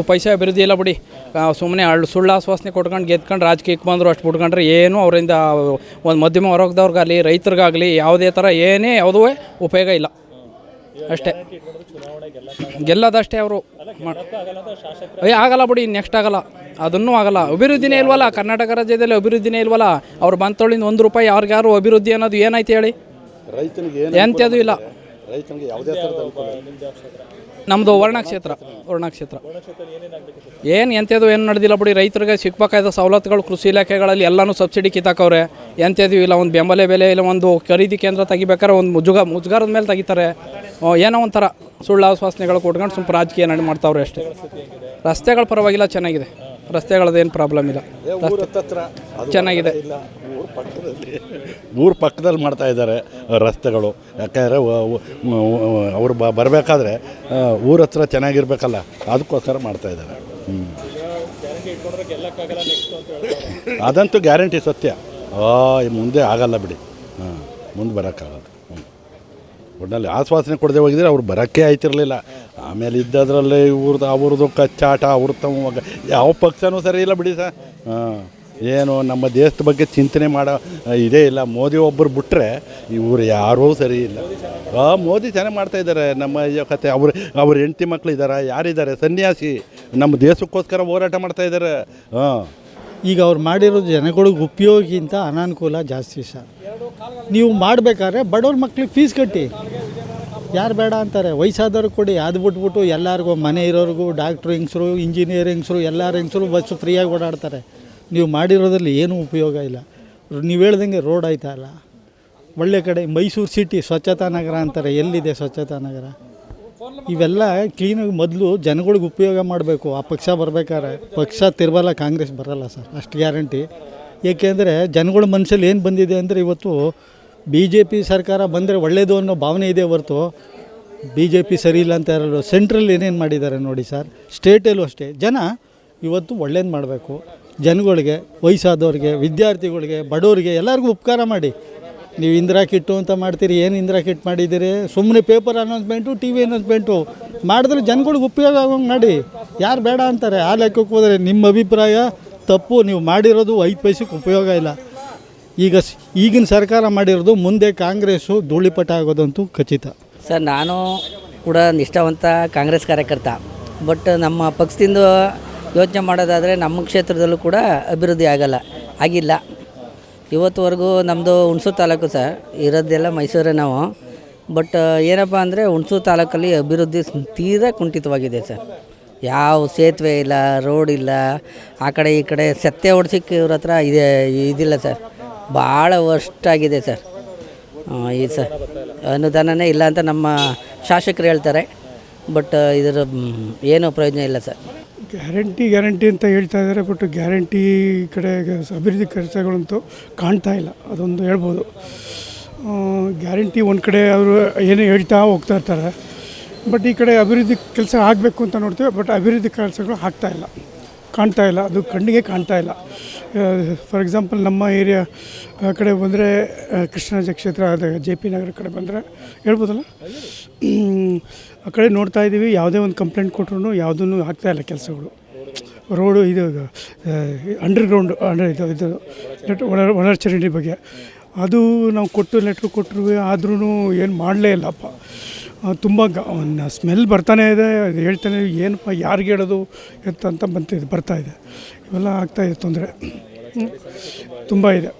ಪೈಸೆ ಅಭಿವೃದ್ಧಿ ಇಲ್ಲ ಬಿಡಿ. ಸುಮ್ಮನೆ ಸುಳ್ಳು ಆಶ್ವಾಸನೆ ಕೊಟ್ಕೊಂಡು ಗೆದ್ಕೊಂಡು ರಾಜಕೀಯಕ್ಕೆ ಬಂದರು ಅಷ್ಟು ಬಿಟ್ಕೊಂಡ್ರೆ ಏನೂ ಅವರಿಂದ ಒಂದು ಮಧ್ಯಮ ವರ್ಗದವ್ರಿಗಾಗಲಿ ರೈತರಿಗಾಗಲಿ ಯಾವುದೇ ಥರ ಯಾವುದೂ ಉಪಯೋಗ ಇಲ್ಲ. ಅಷ್ಟೇ ಗೆಲ್ಲದಷ್ಟೇ ಅವರು ಆಗಲ್ಲ ಬಿಡಿ. ನೆಕ್ಸ್ಟ್ ಆಗಲ್ಲ, ಅದನ್ನೂ ಆಗಲ್ಲ. ಅಭಿವೃದ್ಧಿನೇ ಇಲ್ವಲ್ಲ ಕರ್ನಾಟಕ ರಾಜ್ಯದಲ್ಲಿ, ಅಭಿವೃದ್ಧಿನೇ ಇಲ್ವಲ್ಲ. ಅವ್ರು ಬಂತೊಳಿಂದ ₹1 ಯಾರಿಗಾರು ಅಭಿವೃದ್ಧಿ ಅನ್ನೋದು ಏನಾಯ್ತು ಹೇಳಿ? ಎಂಥದ್ದು ಇಲ್ಲ. ನಮ್ಮದು ವರ್ಣಕ್ಷೇತ್ರ ಎಂಥದ್ದು ಏನು ನಡೆದಿಲ್ಲ ಬಿಡಿ. ರೈತರಿಗೆ ಸಿಗ್ಬೇಕಾದ ಸವಲತ್ತುಗಳು ಕೃಷಿ ಇಲಾಖೆಗಳಲ್ಲಿ ಎಲ್ಲನೂ ಸಬ್ಸಿಡಿ ಕಿತ್ತಾಕವ್ರೆ. ಎಂಥದ್ದು ಇಲ್ಲ. ಒಂದು ಬೆಂಬಲ ಬೆಲೆ ಇಲ್ಲ, ಒಂದು ಖರೀದಿ ಕೇಂದ್ರ ತೆಗಿಬೇಕಾದ್ರೆ ಒಂದು ಮುಜುಗರದ ಮೇಲೆ ತೆಗಿತಾರೆ. ಏನೋ ಒಂಥರ ಸುಳ್ಳು ಆಶ್ವಾಸನೆಗಳು ಕೊಟ್ಕೊಂಡು ಸುಮ್ಮ ರಾಜಕೀಯ ಮಾಡ್ತಾವ್ರೆ ಅಷ್ಟೇ. ರಸ್ತೆಗಳು ಪರವಾಗಿಲ್ಲ, ಚೆನ್ನಾಗಿದೆ. ರಸ್ತೆಗಳದ್ದೇನು ಪ್ರಾಬ್ಲಮ್ ಇಲ್ಲ, ಚೆನ್ನಾಗಿದೆ. ಊರ ಪಕ್ಕದಲ್ಲಿ ಮಾಡ್ತಾ ಇದ್ದಾರೆ ರಸ್ತೆಗಳು. ಯಾಕೆಂದರೆ ಅವರು ಬರಬೇಕಾದ್ರೆ ಊರ ಹತ್ರ ಚೆನ್ನಾಗಿರ್ಬೇಕಲ್ಲ, ಅದಕ್ಕೋಸ್ಕರ ಮಾಡ್ತಾ ಇದ್ದಾರೆ. ಅದಂತೂ ಗ್ಯಾರಂಟಿ ಸತ್ಯ. ಮುಂದೆ ಆಗಲ್ಲ ಬಿಡಿ. ಮುಂದೆ ಬರೋಕ್ಕಾಗಲ್ಲ. ಒಟ್ಟಿನಲ್ಲಿ ಆಶ್ವಾಸನೆ ಕೊಡದೆ ಹೋಗಿದ್ರೆ ಅವ್ರು ಬರೋಕ್ಕೆ ಆಯ್ತಿರಲಿಲ್ಲ. ಆಮೇಲೆ ಇದ್ದದ್ರಲ್ಲಿ ಅವ್ರದ್ದು ಕಚ್ಚಾಟ, ಯಾವ ಪಕ್ಷನೂ ಸರಿ ಇಲ್ಲ ಬಿಡಿ ಸರ್. ಏನು ನಮ್ಮ ದೇಶದ ಬಗ್ಗೆ ಚಿಂತನೆ ಮಾಡೋ ಇದೇ ಇಲ್ಲ. ಮೋದಿ ಒಬ್ಬರು ಬಿಟ್ಟರೆ ಇವರು ಯಾರೂ ಸರಿ ಇಲ್ಲ. ಮೋದಿ ಚೆನ್ನಾಗಿ ಮಾಡ್ತಾಯಿದ್ದಾರೆ. ನಮ್ಮ ಕತೆ ಅವ್ರ ಹೆಂಡತಿ ಮಕ್ಕಳು ಇದ್ದಾರೆ, ಯಾರಿದ್ದಾರೆ ಸನ್ಯಾಸಿ, ನಮ್ಮ ದೇಶಕ್ಕೋಸ್ಕರ ಹೋರಾಟ ಮಾಡ್ತಾಯಿದ್ದಾರೆ. ಈಗ ಅವ್ರು ಮಾಡಿರೋದು ಜನಗಳಿಗೆ ಉಪಯೋಗಿಗಿಂತ ಅನಾನುಕೂಲ ಜಾಸ್ತಿ ಸರ್. ನೀವು ಮಾಡಬೇಕಾದ್ರೆ ಬಡವ್ರ ಮಕ್ಳಿಗೆ ಫೀಸ್ ಕಟ್ಟಿ, ಯಾರು ಬೇಡ ಅಂತಾರೆ? ವಯಸ್ಸಾದವ್ರಿಗೆ ಕೊಡಿ. ಅದು ಬಿಟ್ಬಿಟ್ಟು ಎಲ್ಲರಿಗೂ ಮನೆ ಇರೋರಿಗೂ ಡಾಕ್ಟ್ರು ಹೆಂಗಸರು, ಇಂಜಿನಿಯರ್ ಹೆಂಗಸರು, ಎಲ್ಲರೂ ಹೆಂಗಸರು ಬಸ್ಸು ಫ್ರೀಯಾಗಿ ಓಡಾಡ್ತಾರೆ. ನೀವು ಮಾಡಿರೋದ್ರಲ್ಲಿ ಏನೂ ಉಪಯೋಗ ಇಲ್ಲ. ನೀವು ಹೇಳ್ದಂಗೆ ರೋಡ್ ಆಯ್ತಾ ಇಲ್ಲ, ಒಳ್ಳೆ ಕಡೆ. ಮೈಸೂರು ಸಿಟಿ ಸ್ವಚ್ಛತಾ ನಗರ ಅಂತಾರೆ, ಎಲ್ಲಿದೆ ಸ್ವಚ್ಛತಾ ನಗರ? ಇವೆಲ್ಲ ಕ್ಲೀನಾಗಿ ಮೊದಲು ಜನಗಳಿಗೆ ಉಪಯೋಗ ಮಾಡಬೇಕು. ಆ ಪಕ್ಷ ಬರಬೇಕಾದ್ರೆ ಪಕ್ಷ ತಿರ್ಬಲ್ಲ, ಕಾಂಗ್ರೆಸ್ ಬರಲ್ಲ ಸರ್, ಅಷ್ಟು ಗ್ಯಾರಂಟಿ. ಏಕೆಂದರೆ ಜನಗಳ ಮನಸ್ಸಲ್ಲಿ ಏನು ಬಂದಿದೆ ಅಂದರೆ ಇವತ್ತು BJP ಸರ್ಕಾರ ಬಂದರೆ ಒಳ್ಳೆಯದು ಅನ್ನೋ ಭಾವನೆ ಇದೆ ಹೊರತು BJP ಸರಿ ಇಲ್ಲ ಅಂತ ಯಾರು. ಸೆಂಟ್ರಲ್ಲಿ ಏನೇನು ಮಾಡಿದ್ದಾರೆ ನೋಡಿ ಸರ್, ಸ್ಟೇಟಲ್ಲೂ ಅಷ್ಟೇ. ಜನ ಇವತ್ತು ಒಳ್ಳೇದು ಮಾಡಬೇಕು. ಜನಗಳಿಗೆ, ವಯಸ್ಸಾದವ್ರಿಗೆ, ವಿದ್ಯಾರ್ಥಿಗಳಿಗೆ, ಬಡವರಿಗೆ ಎಲ್ಲರಿಗೂ ಉಪಕಾರ ಮಾಡಿ. ನೀವು ಇಂದಿರಾ ಕಿಟ್ಟು ಅಂತ ಮಾಡ್ತೀರಿ, ಏನು ಇಂದಿರಾ ಕಿಟ್ ಮಾಡಿದ್ದೀರಿ? ಸುಮ್ಮನೆ ಪೇಪರ್ ಅನೌನ್ಸ್ಮೆಂಟು, TV ಅನೌನ್ಸ್ಮೆಂಟು ಮಾಡಿದ್ರೆ ಜನಗಳಿಗೆ ಉಪಯೋಗ ಆಗೋಂಗೆ ಮಾಡಿ. ಯಾರು ಬೇಡ ಅಂತಾರೆ? ಆ ಲೆಕ್ಕಕ್ಕೆ ಹೋದರೆ ನಿಮ್ಮ ಅಭಿಪ್ರಾಯ ತಪ್ಪು. ನೀವು ಮಾಡಿರೋದು 5 ಪೈಸೆಗೆ ಉಪಯೋಗ ಇಲ್ಲ. ಈಗಿನ ಸರ್ಕಾರ ಮಾಡಿರೋದು ಮುಂದೆ ಕಾಂಗ್ರೆಸ್ಸು ಧೂಳಿಪಟ ಆಗೋದಂತೂ ಖಚಿತ ಸರ್. ನಾನು ಕೂಡ ನಿಷ್ಠಾವಂತ ಕಾಂಗ್ರೆಸ್ ಕಾರ್ಯಕರ್ತ. ಬಟ್ ನಮ್ಮ ಪಕ್ಷದಿಂದ ಯೋಚನೆ ಮಾಡೋದಾದರೆ ನಮ್ಮ ಕ್ಷೇತ್ರದಲ್ಲೂ ಕೂಡ ಅಭಿವೃದ್ಧಿ ಆಗಿಲ್ಲ. ಇವತ್ತುವರೆಗೂ ನಮ್ಮದು ಹುಣಸೂರು ತಾಲೂಕು ಸರ್, ಇರೋದೆಲ್ಲ ಮೈಸೂರೇ ನಾವು. ಬಟ್ ಏನಪ್ಪ ಅಂದರೆ ಹುಣಸೂರು ತಾಲೂಕಲ್ಲಿ ಅಭಿವೃದ್ಧಿ ತೀರಾ ಕುಂಠಿತವಾಗಿದೆ ಸರ್. ಯಾವ ಸೇತುವೆ ಇಲ್ಲ, ರೋಡ್ ಇಲ್ಲ. ಆ ಕಡೆ ಈ ಕಡೆ ಸತ್ತೆ ಓಡಿಸಿಕ್ಕೆ ಇವ್ರ ಹತ್ರ ಇದಿಲ್ಲ ಸರ್. ಭಾಳ ವರ್ಷಾಗಿದೆ ಸರ್. ಸರ್ ಅನುದಾನನೇ ಇಲ್ಲ ಅಂತ ನಮ್ಮ ಶಾಸಕರು ಹೇಳ್ತಾರೆ. ಬಟ್ ಇದರ ಏನೂ ಪ್ರಯೋಜನ ಇಲ್ಲ ಸರ್. ಗ್ಯಾರಂಟಿ ಅಂತ ಹೇಳ್ತಾ ಇದ್ದಾರೆ. ಬಟ್ ಗ್ಯಾರಂಟಿ ಕಡೆ ಅಭಿವೃದ್ಧಿ ಕೆಲಸಗಳಂತೂ ಕಾಣ್ತಾ ಇಲ್ಲ, ಅದೊಂದು ಹೇಳ್ಬೋದು. ಗ್ಯಾರಂಟಿ ಒಂದು ಕಡೆ ಅವರು ಏನು ಹೇಳ್ತಾ ಹೋಗ್ತಾ ಇರ್ತಾರೆ. ಬಟ್ ಈ ಕಡೆ ಅಭಿವೃದ್ಧಿ ಕೆಲಸ ಆಗಬೇಕು ಅಂತ ನೋಡ್ತೀವಿ. ಬಟ್ ಅಭಿವೃದ್ಧಿ ಕೆಲಸಗಳು ಕಾಣ್ತಾ ಇಲ್ಲ. ಅದು ಕಣ್ಣಿಗೆ ಕಾಣ್ತಾ ಇಲ್ಲ. ಫಾರ್ ಎಕ್ಸಾಂಪಲ್ ನಮ್ಮ ಏರಿಯಾ ಕಡೆ ಬಂದರೆ ಕೃಷ್ಣರಾಜ ಕ್ಷೇತ್ರ, ಅದು JP ನಗರ ಕಡೆ ಬಂದರೆ ಹೇಳ್ಬೋದಲ್ಲ, ಆ ಕಡೆ ನೋಡ್ತಾ ಇದ್ದೀವಿ. ಯಾವುದೇ ಒಂದು ಕಂಪ್ಲೇಂಟ್ ಕೊಟ್ಟರು ಯಾವುದೂ ಆಗ್ತಾಯಿಲ್ಲ ಕೆಲಸಗಳು. ರೋಡು ಇದು ಅಂಡರ್ಗ್ರೌಂಡ್ ಇದು ಒಳಚರಂಡಿ ಬಗ್ಗೆ ಅದು ನಾವು ಲೆಟ್ರ್ ಕೊಟ್ಟರು ಆದ್ರೂ ಏನು ಮಾಡಲೇ ಇಲ್ಲಪ್ಪ. ತುಂಬ ಸ್ಮೆಲ್ ಬರ್ತಾನೆ ಇದೆ. ಅದು ಹೇಳ್ತಾನೆ ಏನಪ್ಪ ಯಾರಿಗೆ ಹೇಳೋದು ಅಂತ ಬರ್ತಾಯಿದೆ. ಇವೆಲ್ಲ ಆಗ್ತಾಯಿದೆ, ತೊಂದರೆ ತುಂಬ ಇದೆ.